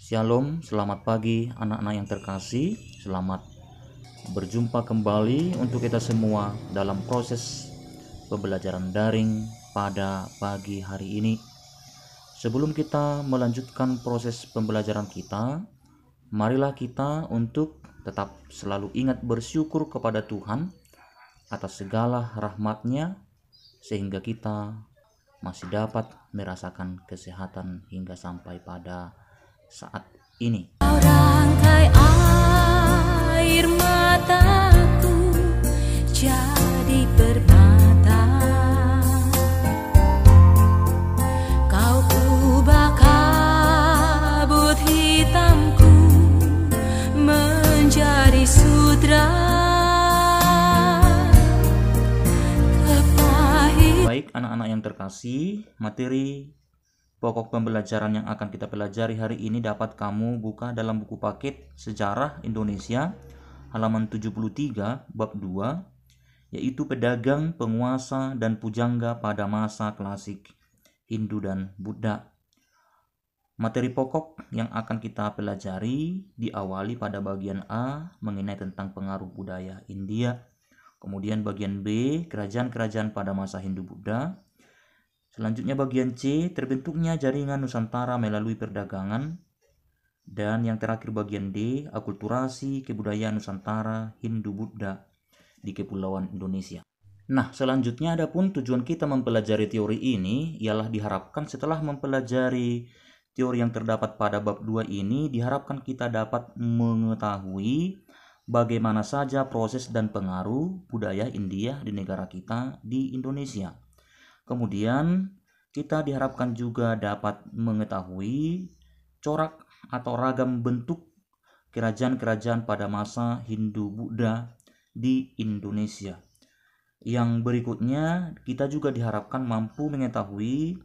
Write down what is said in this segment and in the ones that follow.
Shalom, selamat pagi anak-anak yang terkasih. Selamat berjumpa kembali untuk kita semua dalam proses pembelajaran daring pada pagi hari ini. Sebelum kita melanjutkan proses pembelajaran kita, marilah kita untuk tetap selalu ingat bersyukur kepada Tuhan atas segala rahmat-Nya, sehingga kita masih dapat merasakan kesehatan hingga sampai pada saat ini. Rangkai air mataku jadi permata, kau ubah kabut hitamku menjadi sudra. Baik anak-anak yang terkasih, materi pokok pembelajaran yang akan kita pelajari hari ini dapat kamu buka dalam buku paket Sejarah Indonesia halaman 73 bab 2, yaitu pedagang, penguasa, dan pujangga pada masa klasik Hindu dan Buddha. Materi pokok yang akan kita pelajari diawali pada bagian A mengenai tentang pengaruh budaya India, kemudian bagian B kerajaan-kerajaan pada masa Hindu-Buddha. Selanjutnya bagian C, terbentuknya jaringan Nusantara melalui perdagangan. Dan yang terakhir bagian D, akulturasi kebudayaan Nusantara Hindu-Buddha di Kepulauan Indonesia. Nah, selanjutnya adapun tujuan kita mempelajari teori ini ialah diharapkan setelah mempelajari teori yang terdapat pada bab 2 ini, diharapkan kita dapat mengetahui bagaimana saja proses dan pengaruh budaya India di negara kita di Indonesia. Kemudian kita diharapkan juga dapat mengetahui corak atau ragam bentuk kerajaan-kerajaan pada masa Hindu-Buddha di Indonesia. Yang berikutnya kita juga diharapkan mampu mengetahui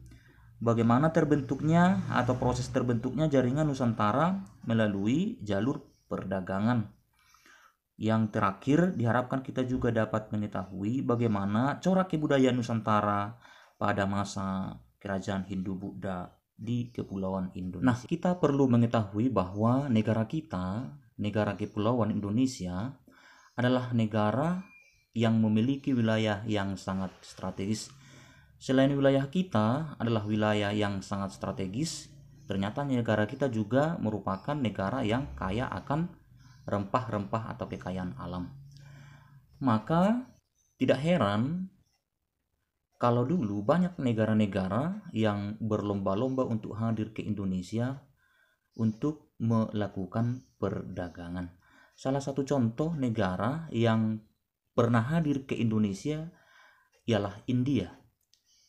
bagaimana terbentuknya atau proses terbentuknya jaringan Nusantara melalui jalur perdagangan. Yang terakhir diharapkan kita juga dapat mengetahui bagaimana corak kebudayaan Nusantara pada masa kerajaan Hindu-Buddha di Kepulauan Indonesia. Nah, kita perlu mengetahui bahwa negara kita, negara Kepulauan Indonesia, adalah negara yang memiliki wilayah yang sangat strategis. Selain wilayah kita adalah wilayah yang sangat strategis, ternyata negara kita juga merupakan negara yang kaya akan rempah-rempah atau kekayaan alam. Maka tidak heran kalau dulu banyak negara-negara yang berlomba-lomba untuk hadir ke Indonesia untuk melakukan perdagangan. Salah satu contoh negara yang pernah hadir ke Indonesia ialah India.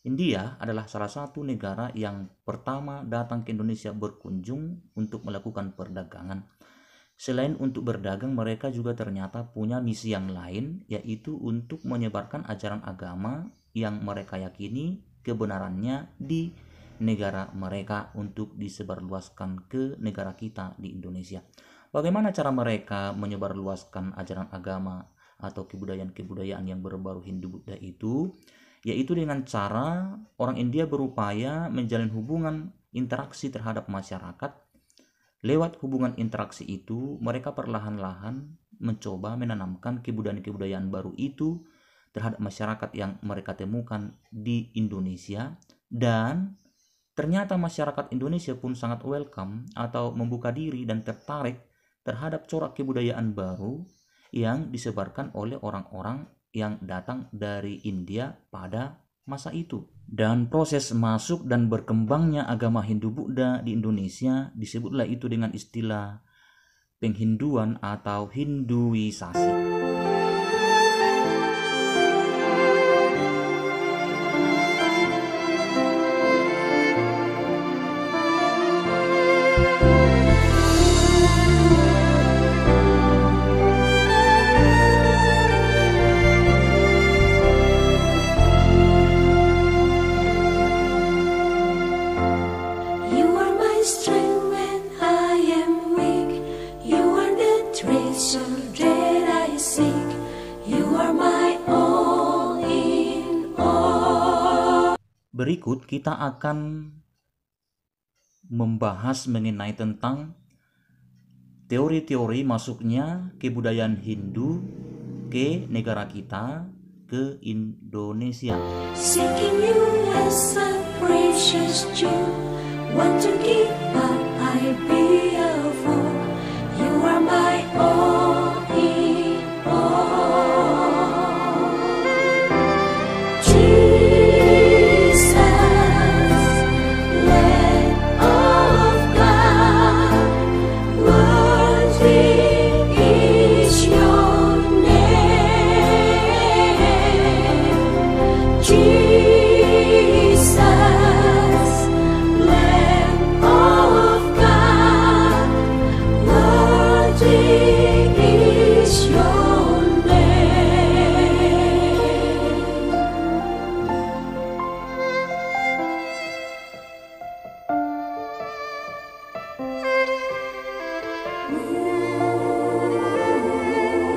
India adalah salah satu negara yang pertama datang ke Indonesia berkunjung untuk melakukan perdagangan. Selain untuk berdagang, mereka juga ternyata punya misi yang lain, yaitu untuk menyebarkan ajaran agama yang mereka yakini kebenarannya di negara mereka untuk disebarluaskan ke negara kita di Indonesia. Bagaimana cara mereka menyebarluaskan ajaran agama atau kebudayaan-kebudayaan yang berbau Hindu-Buddha itu? Yaitu dengan cara orang India berupaya menjalin hubungan interaksi terhadap masyarakat. Lewat hubungan interaksi itu, mereka perlahan-lahan mencoba menanamkan kebudayaan-kebudayaan baru itu terhadap masyarakat yang mereka temukan di Indonesia, dan ternyata masyarakat Indonesia pun sangat welcome atau membuka diri dan tertarik terhadap corak kebudayaan baru yang disebarkan oleh orang-orang yang datang dari India pada masa itu. Dan proses masuk dan berkembangnya agama Hindu-Buddha di Indonesia disebutlah itu dengan istilah penghinduan atau Hinduisasi. Berikut kita akan membahas mengenai tentang teori-teori masuknya kebudayaan Hindu ke negara kita, ke Indonesia. Seeking you as a precious jewel, want to give up, I be a fool. You are my all in all. Jesus, Lamb of God, worthy is your name. Jesus, Lamb of God, worthy is your name.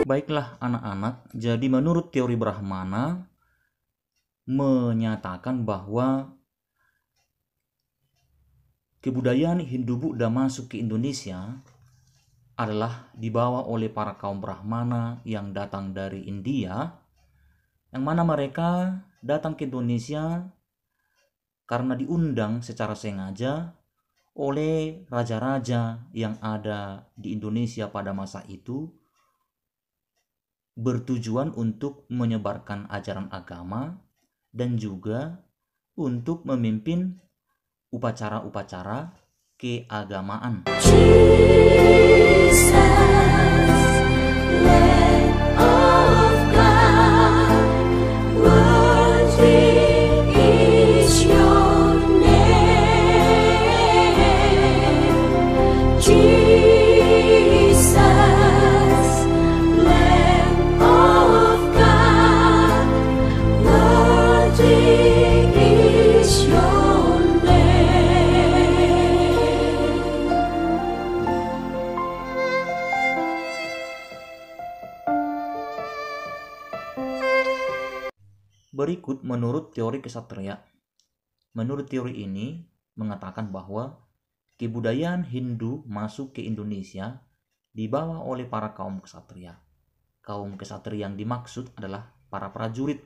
Baiklah anak-anak, jadi menurut teori Brahmana menyatakan bahwa kebudayaan Hindu-Buddha masuk ke Indonesia adalah dibawa oleh para kaum Brahmana yang datang dari India, yang mana mereka datang ke Indonesia karena diundang secara sengaja oleh raja-raja yang ada di Indonesia pada masa itu, bertujuan untuk menyebarkan ajaran agama dan juga untuk memimpin upacara-upacara keagamaan. Jesus, Lamb of God, worthy is your name. Jesus, Lamb of God, worthy is your name. Berikut menurut teori kesatria. Menurut teori ini mengatakan bahwa kebudayaan Hindu masuk ke Indonesia dibawa oleh para kaum kesatria. Kaum kesatria yang dimaksud adalah para prajurit.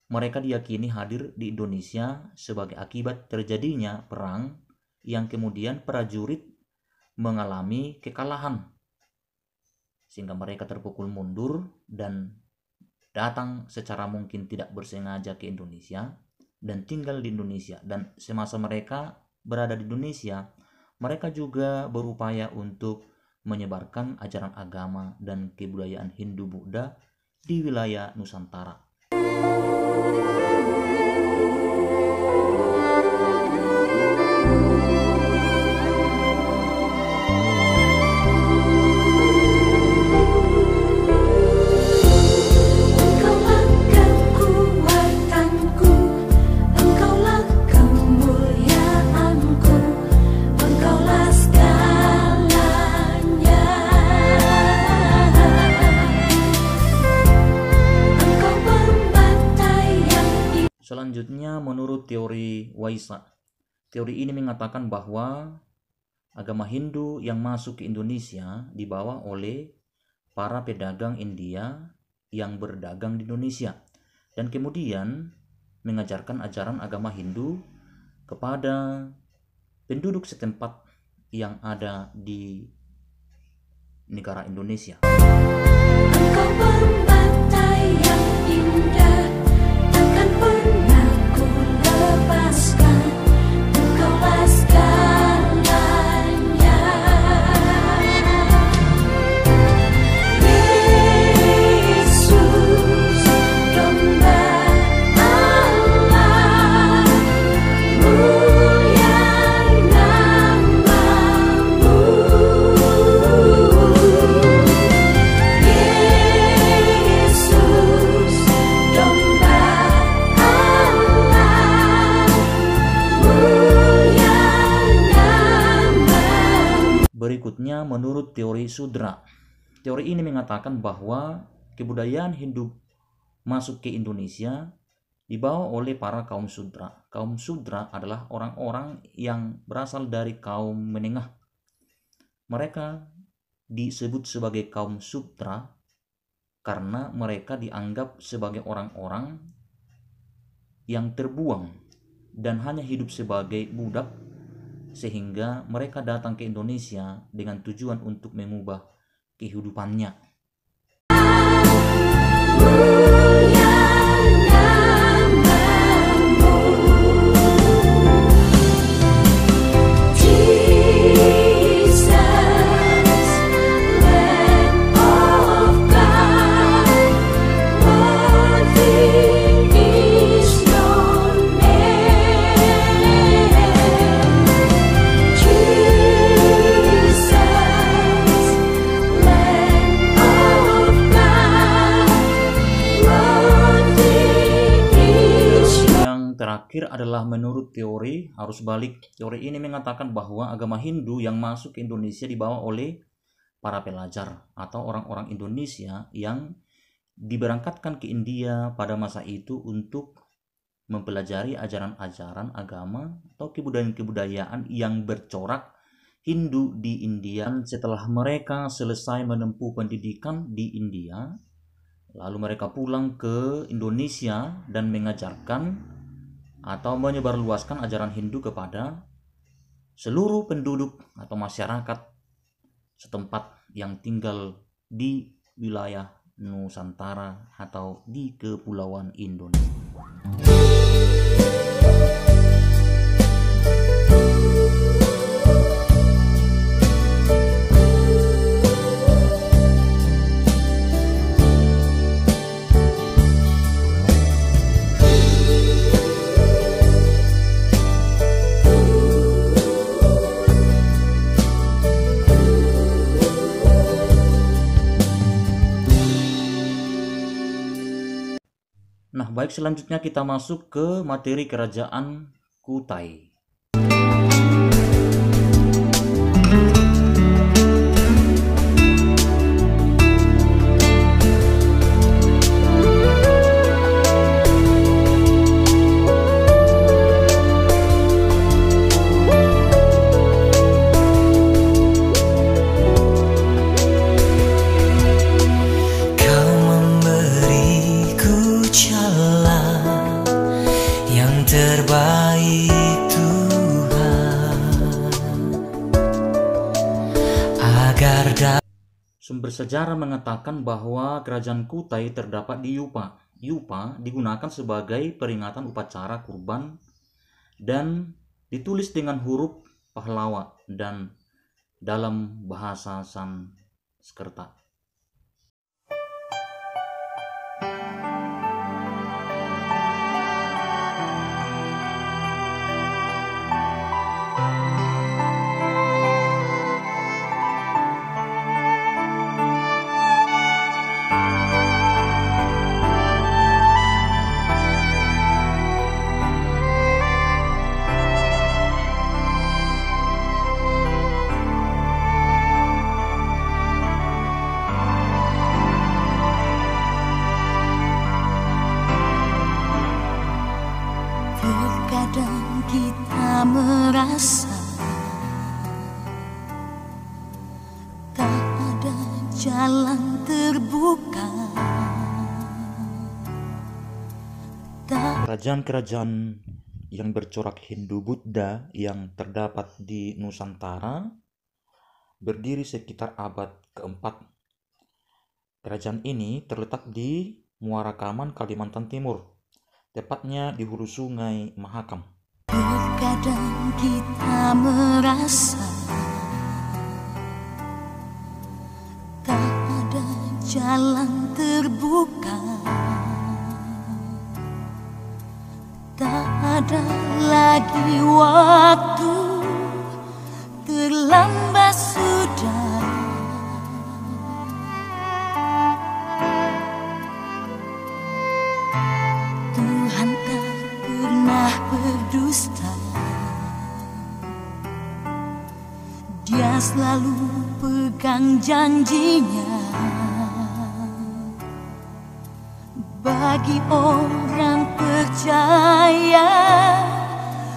Mereka diyakini hadir di Indonesia sebagai akibat terjadinya perang yang kemudian prajurit mengalami kekalahan, sehingga mereka terpukul mundur dan datang secara mungkin tidak bersengaja ke Indonesia dan tinggal di Indonesia. Dan semasa mereka berada di Indonesia, mereka juga berupaya untuk menyebarkan ajaran agama dan kebudayaan Hindu-Buddha di wilayah Nusantara. Engkaulah kekuatanku, Engkaulah kemuliaanku, Engkaulah segalanya. Engkau permata yang Selanjutnya menurut teori Waisa. Teori ini mengatakan bahwa agama Hindu yang masuk ke Indonesia dibawa oleh para pedagang India yang berdagang di Indonesia dan kemudian mengajarkan ajaran agama Hindu kepada penduduk setempat yang ada di negara Indonesia. Engkau permata yang indah, takkan pernah ku lepaskan. Engkaulah segalanya. Yesus, domba Allah, mulia namamu. Yesus, domba Allah, mulia namamu. Berikutnya menurut teori Sudra. Teori ini mengatakan bahwa kebudayaan Hindu masuk ke Indonesia dibawa oleh para kaum sudra. Kaum sudra adalah orang-orang yang berasal dari kaum menengah. Mereka disebut sebagai kaum sudra karena mereka dianggap sebagai orang-orang yang terbuang dan hanya hidup sebagai budak, sehingga mereka datang ke Indonesia dengan tujuan untuk mengubah kehidupannya. Terakhir adalah menurut teori arus balik. Teori ini mengatakan bahwa agama Hindu yang masuk ke Indonesia dibawa oleh para pelajar atau orang-orang Indonesia yang diberangkatkan ke India pada masa itu untuk mempelajari ajaran-ajaran agama atau kebudayaan-kebudayaan yang bercorak Hindu di India. Dan setelah mereka selesai menempuh pendidikan di India, lalu mereka pulang ke Indonesia dan mengajarkan atau menyebarluaskan ajaran Hindu kepada seluruh penduduk atau masyarakat setempat yang tinggal di wilayah Nusantara atau di Kepulauan Indonesia. Nah, baik, selanjutnya kita masuk ke materi Kerajaan Kutai. Sumber sejarah mengatakan bahwa kerajaan Kutai terdapat di Yupa. Yupa digunakan sebagai peringatan upacara kurban dan ditulis dengan huruf Pahlawa dan dalam bahasa Sanskerta. Terkadang kita merasa tak ada jalan terbuka. Kerajaan-kerajaan yang bercorak Hindu-Buddha yang terdapat di Nusantara berdiri sekitar abad keempat. Kerajaan ini terletak di Muara Kaman, Kalimantan Timur, tepatnya di hulu sungai Mahakam. Terkadang kita merasa tak ada jalan terbuka, tak ada lagi waktu, terlambat sudah. Tuhan tak pernah berdusta, Dia selalu pegang janjinya. Bagi orang percaya percaya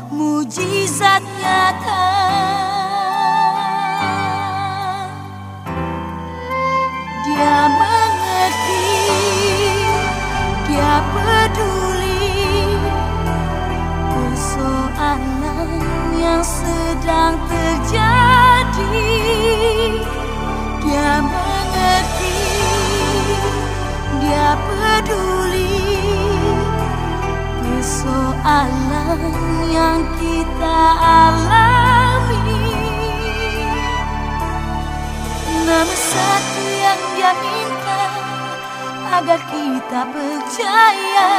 mujizat nyata. Dia mengerti, dia peduli persoalan yang sedang terjadi. Dia mengerti, dia peduli persoalan yang kita alami. Namun satu yang dia minta, agar kita percaya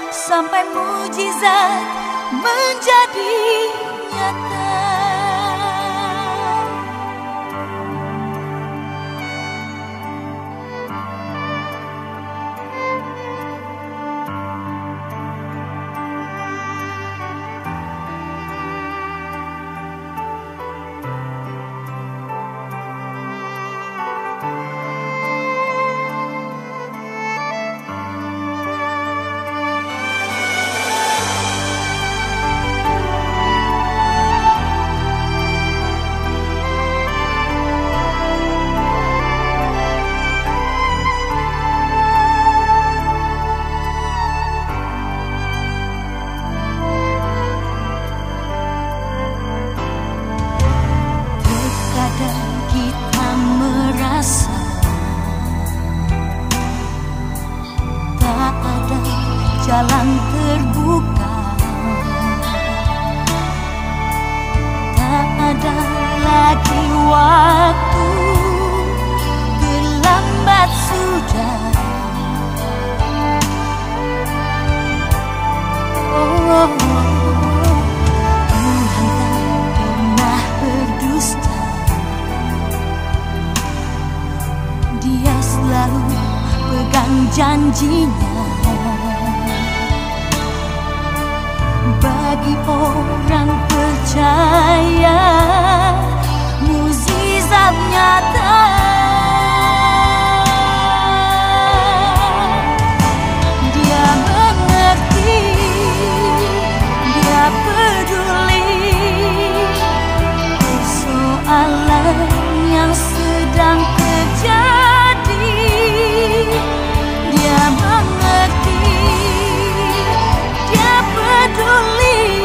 sampai mujizat menjadi nyata. Kita merasa tak ada jalan terbuka, tak ada lagi waktu, terlambat sudah. Oh, Tuhan tak pernah berdusta. Dia selalu pegang janjinya. Bagi orang percaya, mukjizat nyata. Dia mengerti, dia peduli persoalan yang sedang terjadi. Dia mengerti, dia peduli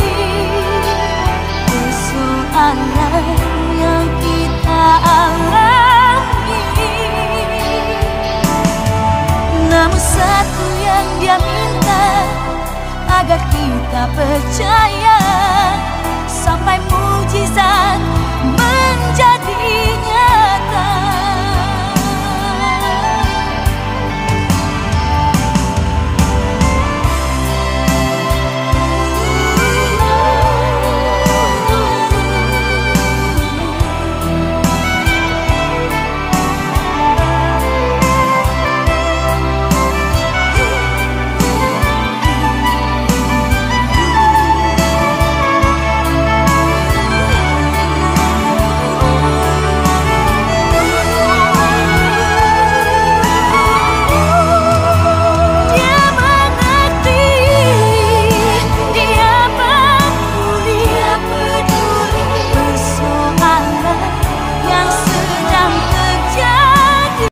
persoalan yang kita alami. Namun satu yang dia minta, agar kita percaya